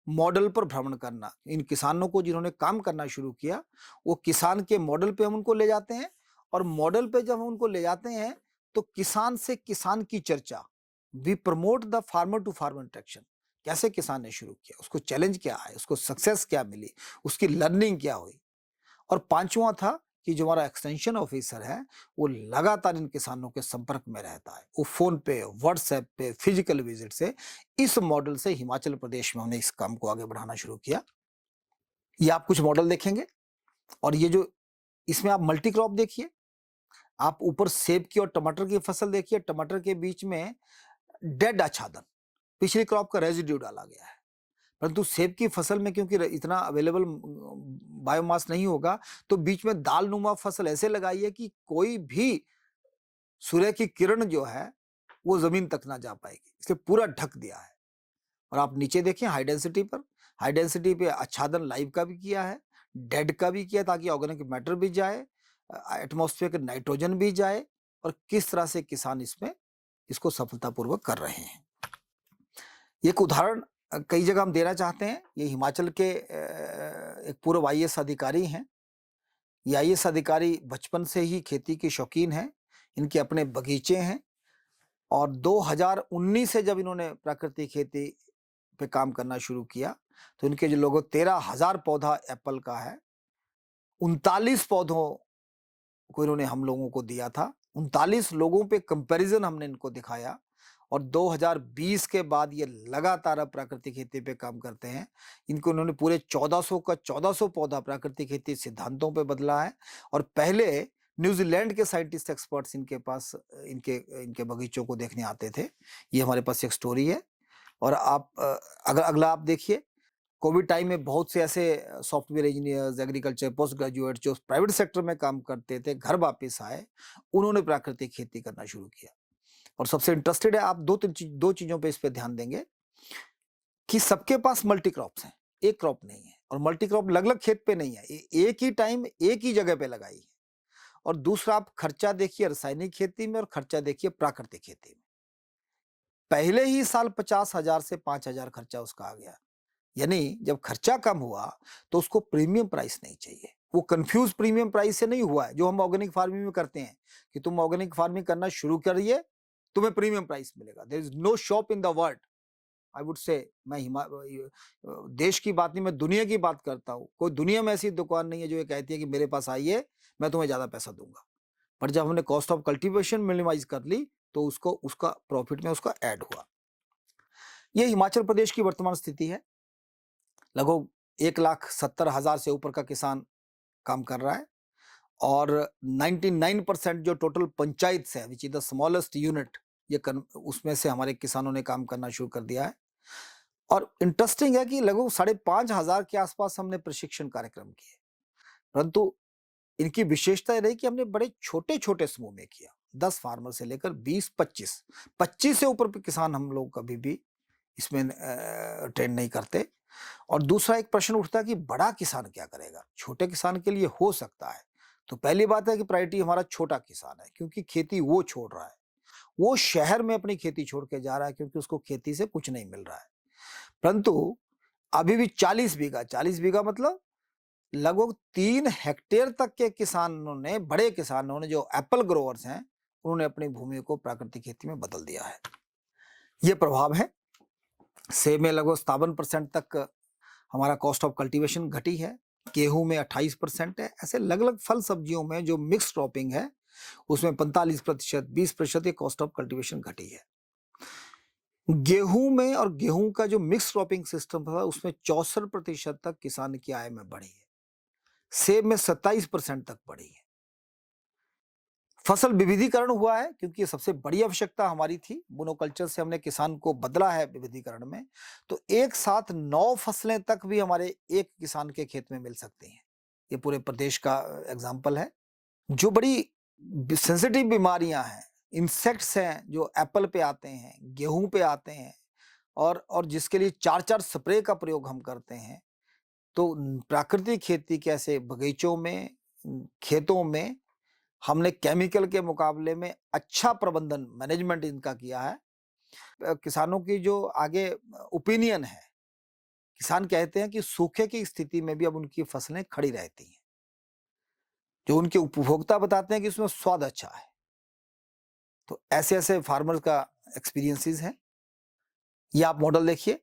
मॉडल पर भ्रमण करना। इन किसानों को जिन्होंने काम करना शुरू किया वो किसान के मॉडल पे हम उनको ले जाते हैं और मॉडल पे जब हम उनको ले जाते हैं तो किसान से किसान की चर्चा, we promote the farmer to farmer interaction. कैसे किसान ने शुरू किया, उसको चैलेंज क्या है, उसको सक्सेस क्या मिली, उसकी लर्निंग क्या हुई। और पांचवा था कि जो हमारा एक्सटेंशन ऑफिसर है वो लगातार इन किसानों के संपर्क में रहता है, वो फोन पे, व्हाट्सएप पे, फिजिकल विजिट से। इस मॉडल से हिमाचल प्रदेश में हमने इस काम को आगे बढ़ाना शुरू किया। ये आप कुछ मॉडल देखेंगे और ये जो इसमें आप मल्टी क्रॉप देखिए, आप ऊपर सेब की और टमाटर की फसल देखिए, टमाटर के बीच में डेड आच्छादन, पिछली क्रॉप का रेजिड्यू डाला गया है। परंतु सेब की फसल में क्योंकि इतना अवेलेबल बायोमास नहीं होगा तो बीच में दाल नुमा फसल ऐसे लगाई है कि कोई भी सूर्य की किरण जो है वो जमीन तक ना जा पाएगी, इसलिए पूरा ढक दिया है। और आप नीचे देखें हाई डेंसिटी पर, हाई डेंसिटी पे आच्छादन लाइव का भी किया है, डेड का भी किया ताकि ऑर्गेनिक मैटर भी जाए, एटमॉस्फेयर के नाइट्रोजन भी जाए, और किस तरह से किसान इसमें इसको सफलतापूर्वक कर रहे हैं। एक उदाहरण कई जगह हम देना चाहते हैं। ये हिमाचल के एक पूर्व आईएएस अधिकारी हैं। ये आईएएस अधिकारी बचपन से ही खेती के शौकीन हैं, इनके अपने बगीचे हैं और 2019 से जब इन्होंने प्राकृतिक खेती पे काम करना शुरू किया तो इनके जो लोगों 13,000 पौधा एप्पल का है, 39 पौधों को इन्होंने हम लोगों को दिया था। 39 लोगों पे कंपैरिजन हमने इनको दिखाया और 2020 के बाद ये लगातार अब प्राकृतिक खेती पे काम करते हैं। इनको इन्होंने पूरे 1400 का 1400 पौधा प्राकृतिक खेती सिद्धांतों पे बदला है। और पहले न्यूजीलैंड के साइंटिस्ट एक्सपर्ट्स इनके पास इनके बगीचों को देखने आते थे। ये हमारे पास एक स्टोरी है। और आप अगर अगला आप देखिए, कोविड टाइम में बहुत से ऐसे software engineers, agriculture post graduate जो प्राइवेट सेक्टर में काम करते थे, घर वापस आए, उन्होंने प्राकृतिक खेती करना शुरू किया। और सबसे इंटरेस्टेड है आप दो चीजों पे इस पे ध्यान देंगे कि सबके पास मल्टी क्रॉप्स हैं, एक क्रॉप नहीं है, और मल्टी क्रॉप अलग अलग खेत पे नहीं है, एक ही टाइम एक ही जगह पे लगाई है। और दूसरा आप खर्चा देखिए रासायनिक खेती में और खर्चा देखिए प्राकृतिक खेती में। पहले ही साल 50,000 से 5,000 खर्चा उसका आ गया। यानी जब खर्चा कम हुआ तो उसको प्रीमियम प्राइस नहीं चाहिए। वो कंफ्यूज प्रीमियम प्राइस से नहीं हुआ है जो हम ऑर्गेनिक फार्मिंग में करते हैं कि तुम ऑर्गेनिक फार्मिंग करना शुरू करिए, तुम्हें प्रीमियम प्राइस मिलेगा। There is no shop in the world I would say, मैं देश की बात नहीं, मैं दुनिया की बात करता हूँ। कोई दुनिया में ऐसी दुकान नहीं है जो ये कहती है कि मेरे पास आइए, मैं तुम्हें ज़्यादा पैसा दूँगा। पर जब हमने कॉस्ट ऑफ कल्टीवेशन मिनिमाइज़ कर ली, तो उसको उसका प्रॉफिट में उसका ऐड हुआ। ये हिमाचल प्रदेश की वर्तमान स्थिति है। लगभग 1,70,000 से ऊपर का किसान काम कर रहा है और 99% जो टोटल पंचायत है, which is the smallest unit, उसमें से हमारे किसानों ने काम करना शुरू कर दिया है। और इंटरेस्टिंग है कि लगभग 5,500 के आसपास हमने प्रशिक्षण कार्यक्रम किए, परंतु इनकी विशेषता ये रही कि हमने बड़े छोटे छोटे समूह में किया। 10 फार्मर से लेकर 20-25 से ऊपर किसान हम लोग कभी भी इसमें ट्रेन नहीं करते। और दूसरा एक प्रश्न उठता है कि बड़ा किसान क्या करेगा? छोटे किसान के लिए हो सकता है। तो पहली बात है कि प्रायोरिटी हमारा छोटा किसान है, क्योंकि खेती वो छोड़ रहा है। वो शहर में अपनी खेती छोड़ के जा रहा है क्योंकि उसको खेती से कुछ नहीं मिल रहा है। परंतु अभी भी 40 बीघा मतलब लगभग 3 हेक्टेयर तक के किसानों ने, बड़े किसानों ने, जो एप्पल ग्रोवर्स हैं, उन्होंने अपनी भूमि को प्राकृतिक खेती में बदल दिया है। ये प्रभाव है। सेब में लगभग 57% तक हमारा कॉस्ट ऑफ कल्टीवेशन घटी है। गेहूं में 28% है। ऐसे अलग अलग फल सब्जियों में जो मिक्स क्रॉपिंग है उसमें 45%, 20% ये कॉस्ट ऑफ कल्टीवेशन घटी है। गेहूं में, और गेहूं का जो मिक्स क्रॉपिंग सिस्टम था उसमें 64% तक किसान की आय में बढ़ी है। सेब में 27% तक बढ़ी है। फसल विविधीकरण हुआ है क्योंकि ये सबसे बड़ी आवश्यकता हमारी थी। मोनोकल्चर से हमने किसान को बदला है विविधीकरण में, तो एक साथ 9 फसलें तक भी हमारे एक किसान के खेत में मिल सकती हैं। ये पूरे प्रदेश का एग्जाम्पल है। जो बड़ी सेंसिटिव बीमारियां हैं, इंसेक्ट्स हैं जो एप्पल पे आते हैं, गेहूं पे आते हैं, और जिसके लिए 4-4 स्प्रे का प्रयोग हम करते हैं, तो प्राकृतिक खेती के ऐसे बगीचों में, खेतों में हमने केमिकल के मुकाबले में अच्छा प्रबंधन, मैनेजमेंट इनका किया है। किसानों की जो आगे ओपिनियन है, किसान कहते हैं कि सूखे की स्थिति में भी अब उनकी फसलें खड़ी रहती हैं। जो उनके उपभोक्ता बताते हैं कि उसमें स्वाद अच्छा है। तो ऐसे ऐसे फार्मर्स का एक्सपीरियंसेस हैं। ये आप मॉडल देखिए,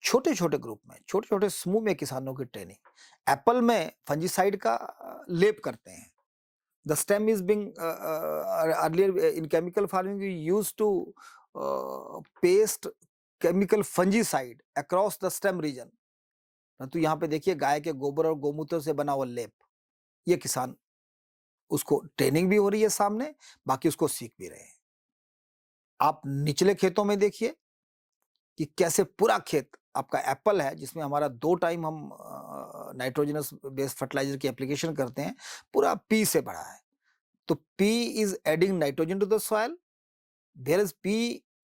छोटे छोटे ग्रुप में, छोटे छोटे समूह में किसानों की ट्रेनिंग। एप्पल में फंजीसाइड का लेप करते हैं। The stem is being earlier in chemical farming we used to paste chemical fungicide across the stem region। तो यहाँ पे देखिए गाय के गोबर और गोमूत्र से बना हुआ लेप, ये किसान, उसको ट्रेनिंग भी हो रही है सामने, बाकी उसको सीख भी रहे हैं। आप निचले खेतों में देखिए कि कैसे पूरा खेत आपका एप्पल है, जिसमें हमारा 2 टाइम हम नाइट्रोजनस बेस्ड फर्टिलाइजर की एप्लीकेशन करते हैं, पूरा पी से भरा है। तो P is adding nitrogen to the soil, whereas P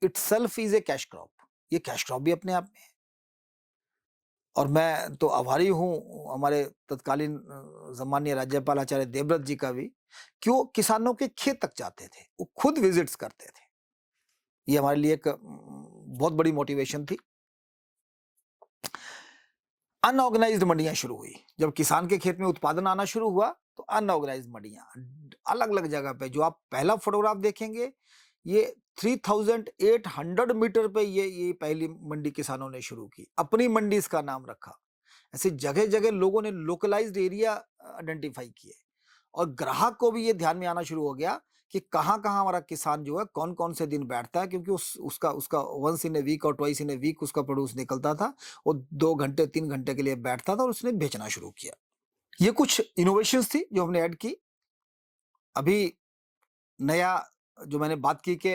itself is a cash crop। ये कैश क्रॉप भी अपने आप में है। और मैं तो आभारी हूँ हमारे तत्कालीन सम्माननीय राज्यपाल आचार्य देवव्रत जी का भी, कि वो किसानों के खेत तक जाते थे, वो खुद विजिट्स करते थे। ये हमारे लिए एक बहुत बड़ी मोटिवेशन थी। अनऑर्गेनाइज्ड मंडियां शुरू हुई। जब किसान के खेत में उत्पादन आना शुरू हुआ तो अनऑर्गेनाइज्ड मंडियां अलग अलग जगह पे, जो आप पहला फोटोग्राफ देखेंगे, ये 3800 मीटर पे ये पहली मंडी किसानों ने शुरू की, अपनी मंडी इसका नाम रखा। ऐसे जगह जगह लोगों ने लोकलाइज्ड एरिया आइडेंटिफाई किए, और ग्राहक को भी ये ध्यान में आना शुरू हो गया कि कहाँ कहाँ हमारा किसान जो है कौन कौन से दिन बैठता है, क्योंकि उसका उसका वंस इन ए वीक और ट्वाइस इन ए वीक उसका प्रोड्यूस निकलता था। वो 2 घंटे 3 घंटे के लिए बैठता था और उसने बेचना शुरू किया। ये कुछ इनोवेशंस थी जो हमने ऐड की। अभी नया जो मैंने बात की कि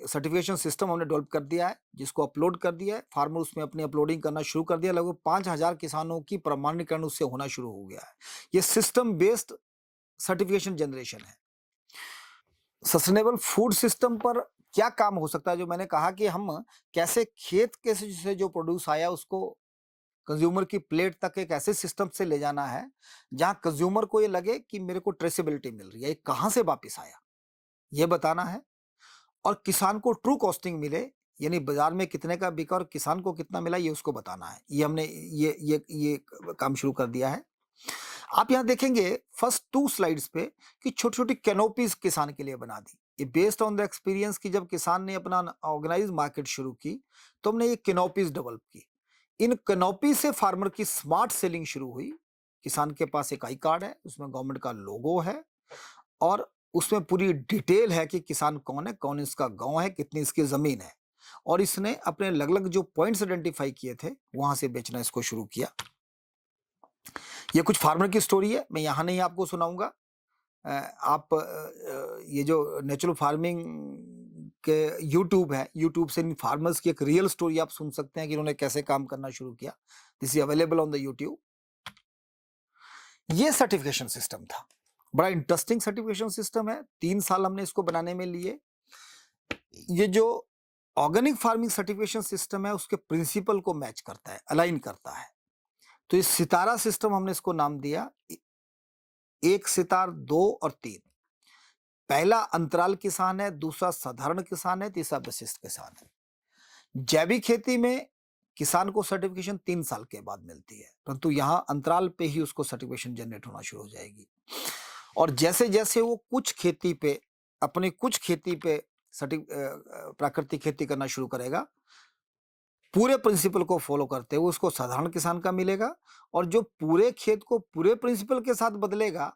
सर्टिफिकेशन सिस्टम हमने डेवलप कर दिया है, जिसको अपलोड कर दिया है, फार्मर उसमें अपनी अपलोडिंग करना शुरू कर दिया। लगभग 5,000 किसानों की प्रमाणीकरण उससे होना शुरू हो गया है। ये सिस्टम बेस्ड सर्टिफिकेशन जनरेशन है। सस्टेनेबल फूड सिस्टम पर क्या काम हो सकता है, जो मैंने कहा कि हम कैसे खेत के से जो प्रोड्यूस आया उसको कंज्यूमर की प्लेट तक एक ऐसे सिस्टम से ले जाना है जहां कंज्यूमर को ये लगे कि मेरे को ट्रेसेबिलिटी मिल रही है, ये कहां से वापस आया, ये बताना है। और किसान को ट्रू कॉस्टिंग मिले, यानी बाजार में कितने का बिका और किसान को कितना मिला, ये उसको बताना है। ये हमने ये काम शुरू कर दिया है। आप यहां देखेंगे फर्स्ट 2 स्लाइड्स पे कि छोटी छोटी कैनोपीज किसान के लिए बना दी। ये बेस्ड ऑन द एक्सपीरियंस कि जब किसान ने अपना ऑर्गेनाइज मार्केट शुरू की तो हमने ये कैनोपीज डेवलप की। इन कैनोपी से फार्मर की स्मार्ट सेलिंग शुरू हुई। किसान के पास एक आई कार्ड है, उसमें गवर्नमेंट का लोगो है और उसमें पूरी डिटेल है कि किसान कौन है, कौन इसका गांव है, कितनी इसकी जमीन है। और इसने अपने अलग अलग जो पॉइंट्स आइडेंटिफाई किए थे वहां से बेचना इसको शुरू किया। ये कुछ फार्मर की स्टोरी है, मैं यहाँ नहीं आपको सुनाऊंगा। आप ये जो नेचुरल फार्मिंग के यूट्यूब है, यूट्यूब से इन फार्मर्स की एक रियल स्टोरी आप सुन सकते हैं कि इन्होंने कैसे काम करना शुरू किया। This is available on the YouTube. ये सर्टिफिकेशन सिस्टम था, बड़ा इंटरेस्टिंग सर्टिफिकेशन सिस्टम है। 3 साल हमने इसको बनाने में लिए। ये जो ऑर्गेनिक फार्मिंग सर्टिफिकेशन सिस्टम है उसके प्रिंसिपल को मैच करता है, अलाइन करता है। तो इस सितारा सिस्टम हमने इसको नाम दिया 1 सितार 2 और 3। पहला अंतराल किसान है, दूसरा साधारण किसान है, तीसरा विशिष्ट किसान है। जैविक खेती में किसान को सर्टिफिकेशन 3 साल के बाद मिलती है, परंतु यहां अंतराल पे ही उसको सर्टिफिकेशन जनरेट होना शुरू हो जाएगी। और जैसे जैसे वो कुछ खेती पे प्राकृतिक खेती करना शुरू करेगा, पूरे प्रिंसिपल को फॉलो करते हुए उसको साधारण किसान का मिलेगा। और जो पूरे खेत को पूरे प्रिंसिपल के साथ बदलेगा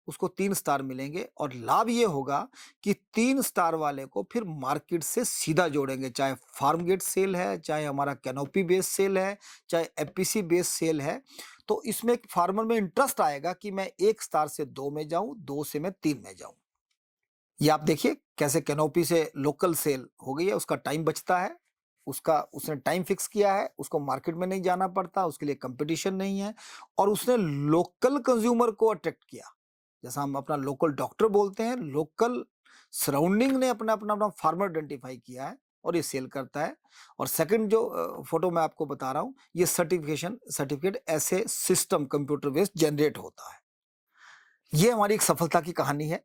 उसको 3 स्टार मिलेंगे। और लाभ ये होगा कि 3 स्टार वाले को फिर मार्केट से सीधा जोड़ेंगे, चाहे फार्म गेट सेल है, चाहे हमारा कैनोपी बेस्ड सेल है, चाहे एफपीसी बेस्ड सेल है। तो इसमें एक फार्मर में इंटरेस्ट आएगा कि मैं 1 स्टार से 2 में जाऊं, 2 से मैं 3 में जाऊं। ये आप देखिए कैसे कैनोपी से लोकल सेल हो गई है, उसका टाइम बचता है, उसने टाइम फिक्स किया है, उसको मार्केट में नहीं जाना पड़ता, उसके लिए कंपटीशन नहीं है। और उसने लोकल कंज्यूमर को अट्रैक्ट किया, जैसा हम अपना लोकल डॉक्टर बोलते हैं, लोकल सराउंडिंग ने अपना अपना अपना फार्मर आइडेंटिफाई किया है और ये सेल करता है। और सेकंड जो फोटो मैं आपको बता रहा हूं, ये सर्टिफिकेट ऐसे सिस्टम कंप्यूटर बेस्ड जनरेट होता है। ये हमारी एक सफलता की कहानी है।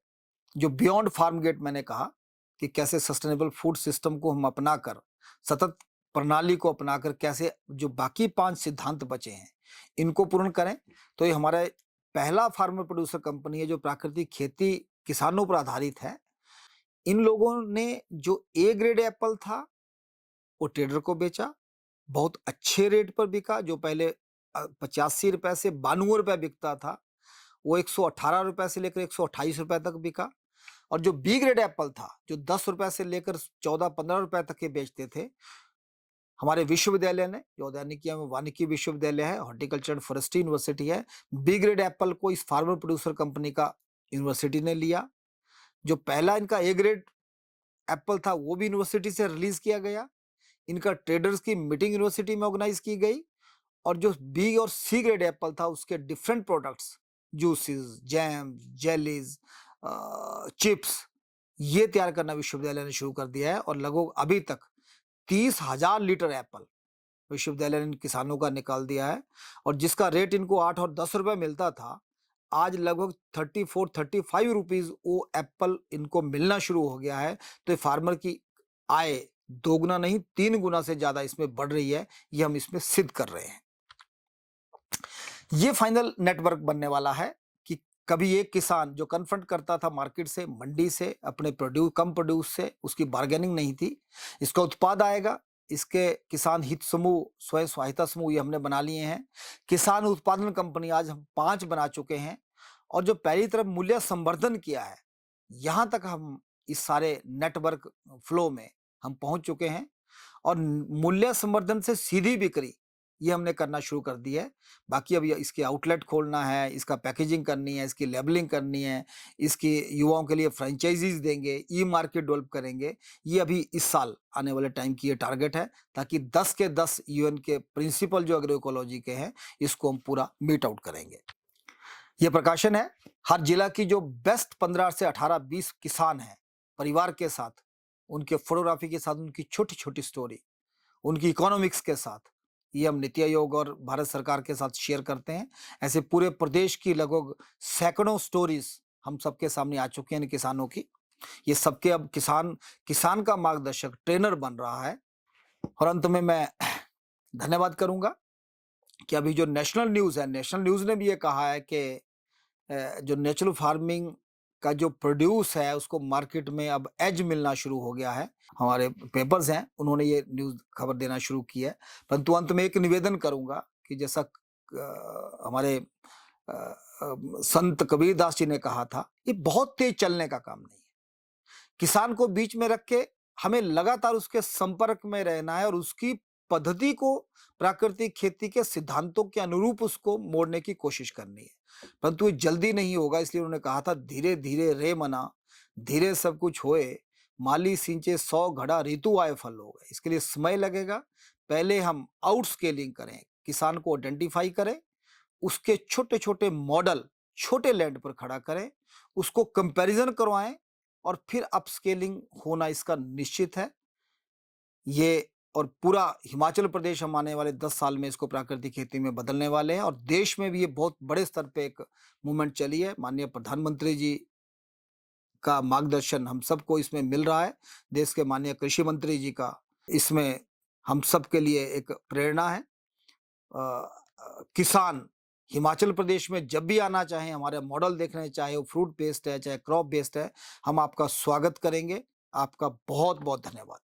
जो बियॉन्ड फार्म गेट मैंने कहा कि कैसे सस्टेनेबल फूड सिस्टम को हम अपनाकर, सतत प्रणाली को अपनाकर कैसे जो बाकी 5 सिद्धांत बचे हैं इनको पूर्ण करें। तो ये हमारा पहला फार्मर प्रोड्यूसर कंपनी है जो प्राकृतिक खेती किसानों पर आधारित है। इन लोगों ने जो ए ग्रेड एप्पल था वो ट्रेडर को बेचा, बहुत अच्छे रेट पर बिका। जो पहले 85 रुपए से 92 रुपए बिकता था, वो 118 रुपए से लेकर 128 रुपए तक बिका। और जो बी ग्रेड एप्पल था, जो 10 रुपए से लेकर 14-15 रुपए तक के बेचते थे, हमारे विश्वविद्यालय ने, जो उद्यानिकी एवं वानिकी विश्वविद्यालय है, हॉर्टिकल्चर एंड फॉरेस्ट्री यूनिवर्सिटी है, बी ग्रेड एप्पल को इस फार्मर प्रोड्यूसर कंपनी का यूनिवर्सिटी ने लिया। जो पहला इनका ए ग्रेड एप्पल था वो भी यूनिवर्सिटी से रिलीज किया गया। इनका ट्रेडर्स की मीटिंग यूनिवर्सिटी में ऑर्गेनाइज की गई। और जो बी और सी ग्रेड एप्पल था उसके different products, juices, jam, jellies, chips, ये तैयार करना विश्वविद्यालय ने शुरू कर दिया है। और लगभग अभी तक 30,000 लीटर एप्पल विश्वविद्यालय ने किसानों का निकाल दिया है। और जिसका रेट इनको 8 और 10 रुपए मिलता था, आज लगभग 34-35 रुपीज वो एप्पल इनको मिलना शुरू हो गया है। तो फार्मर की आय 2 गुना नहीं 3 गुना से ज्यादा इसमें बढ़ रही है, ये हम इसमें सिद्ध कर रहे हैं। ये फाइनल नेटवर्क बनने वाला है कि कभी एक किसान जो कन्फ्रंट करता था मार्केट से, मंडी से, अपने कम प्रोड्यूस से, उसकी बार्गेनिंग नहीं थी। इसका उत्पाद आएगा, इसके किसान हित समूह, स्वयं सहायता समूह ये हमने बना लिए हैं। किसान उत्पादन कंपनी आज हम 5 बना चुके हैं। और जो पहली तरफ मूल्य संवर्धन किया है, यहां तक हम इस सारे नेटवर्क फ्लो में हम पहुंच चुके हैं। और मूल्य संवर्धन से सीधी बिक्री ये हमने करना शुरू कर दी है। बाकी अब इसके आउटलेट खोलना है, इसका पैकेजिंग करनी है, इसकी लेबलिंग करनी है, इसकी युवाओं के लिए फ्रेंचाइजीज देंगे, ई मार्केट डेवलप करेंगे। ये अभी इस साल आने वाले टाइम की ये टारगेट है, ताकि 10 के 10 यूएन के प्रिंसिपल जो एग्रो इकोलॉजी के हैं इसको हम पूरा मीट आउट करेंगे। ये प्रकाशन है हर जिला की जो बेस्ट 15 से 18-20 किसान हैं परिवार के साथ, उनके फोटोग्राफी के साथ, उनकी छोटी छोटी स्टोरी, उनकी इकोनॉमिक्स के साथ, ये हम नीति आयोग और भारत सरकार के साथ शेयर करते हैं। ऐसे पूरे प्रदेश की लगभग सैकड़ों स्टोरीज हम सबके सामने आ चुके हैं इन किसानों की। ये सबके अब किसान का मार्गदर्शक, ट्रेनर बन रहा है। और अंत में मैं धन्यवाद करूंगा कि अभी जो नेशनल न्यूज है, नेशनल न्यूज ने भी ये कहा है कि जो नेचुरल फार्मिंग का जो प्रोड्यूस है उसको मार्केट में अब एज मिलना शुरू हो गया है। हमारे पेपर्स हैं, उन्होंने ये न्यूज़ खबर देना शुरू की है। परंतु अंत में एक निवेदन करूँगा कि जैसा हमारे संत कबीरदास जी ने कहा था, ये बहुत तेज़ चलने का काम नहीं है। किसान को बीच में रख के हमें लगातार उसके संपर्क में रहना है और उसकी पद्धति को प्राकृतिक खेती के सिद्धांतों के अनुरूप उसको मोड़ने की कोशिश करनी है। परंतु ये जल्दी नहीं होगा, इसलिए उन्होंने कहा था धीरे-धीरे रे मना, धीरे सब कुछ होए, माली सींचे 100 घड़ा ऋतु आए फल होवे। इसके लिए समय लगेगा। पहले हम आउटस्केलिंग करें, किसान को आइडेंटिफाई करें, उसके छोटे-छोटे मॉडल छोटे लैंड पर खड़ा करें, उसको कंपैरिज़न करवाएँ और फिर अपस्केलिंग होना इसका निश्चित है। ये और पूरा हिमाचल प्रदेश हम आने वाले 10 साल में इसको प्राकृतिक खेती में बदलने वाले हैं और देश में भी ये बहुत बड़े स्तर पे एक मूवमेंट चली है। माननीय प्रधानमंत्री जी का मार्गदर्शन हम सबको इसमें मिल रहा है। देश के माननीय कृषि मंत्री जी का इसमें हम सबके लिए एक प्रेरणा है। किसान हिमाचल प्रदेश में जब भी आना चाहें, हमारे मॉडल देखने, चाहे वो फ्रूट बेस्ड है, चाहे क्रॉप बेस्ड है, हम आपका स्वागत करेंगे। आपका बहुत-बहुत धन्यवाद।